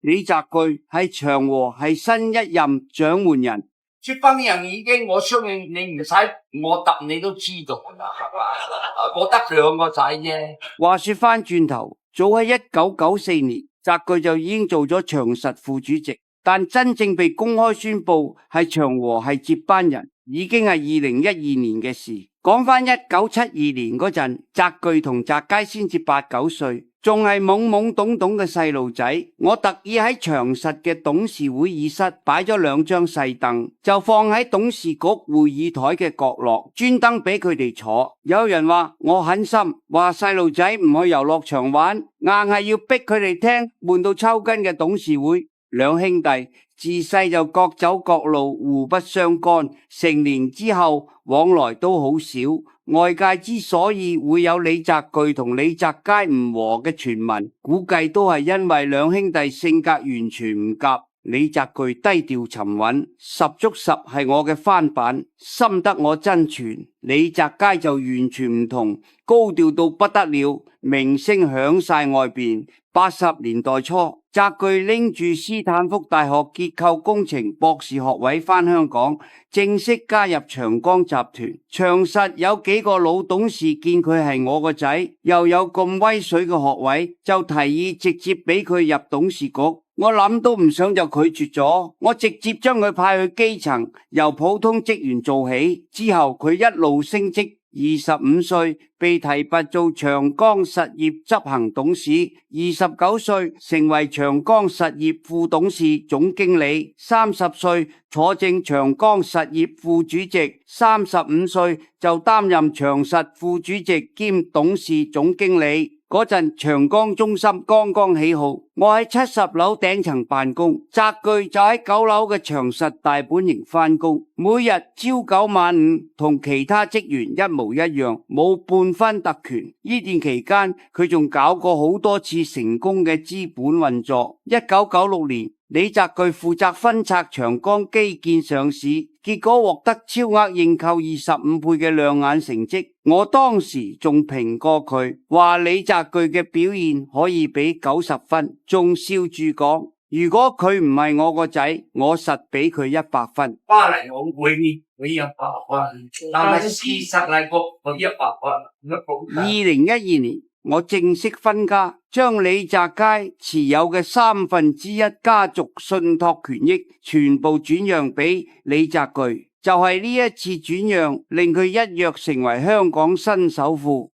李澤钜係長和係新一任掌門人。說返呢樣已經，我相信你唔使我答你都知道啦。我得2個仔啫。話說返轉頭，早喺1994年，澤钜就已經做咗長實副主席，但真正被公開宣布係長和係接班人，已經係2012年嘅事。講返1972年嗰陣，澤钜同澤楷先至8、9歲，仲係懵懵懂懂嘅細路仔。我特意喺長實嘅董事會議室擺咗2張細凳，就放喺董事局會議台嘅角落，專登俾佢哋坐。有人話我狠心，話細路仔唔去遊樂場玩，硬係要逼佢哋聽悶到抽筋嘅董事會。兩兄弟自細就各走各路，互不相干，成年之後往來都好少。外界之所以會有李澤钜同李澤楷唔和嘅傳聞，估計都係因為兩兄弟性格完全唔夾。李澤钜低調沉穩，10足10係我嘅翻版，深得我真傳。李澤楷就完全唔同，高調到不得了，名聲響晒外邊。80年代初，澤钜拎住斯坦福大學結構工程博士學位返香港，正式加入長江集團。長實有幾個老董事見佢係我個仔，又有咁威水嘅學位，就提議直接俾佢入董事局。我諗都唔想就拒絕咗，我直接將佢派去基層，由普通職員做起。之後佢一路升職，25歲被提拔做長江實業執行董事，29歲成為長江實業副董事總經理，30歲坐正長江實業副主席，35歲就擔任長實副主席兼董事總經理。嗰陣長江中心剛剛起好，我喺70樓頂層辦公，澤钜就喺9樓嘅長實大本營返工，每日朝9晚5，同其他職員一模一樣，冇半分特權。呢段期間，佢仲搞過好多次成功嘅資本運作。1996年，李澤钜負責分拆長江基建上市，結果獲得超額認購25倍嘅亮眼成績。我當時仲評過佢，話李澤钜嘅表現可以俾90分，仲笑住講，如果佢唔係我個仔，我實俾佢100分。巴黎我會100分，但係事實係我100分。2012年，我正式分家，將李澤楷持有嘅1/3家族信託權益全部轉讓俾李澤钜。就係呢一次轉讓，令佢一躍成為香港新首富。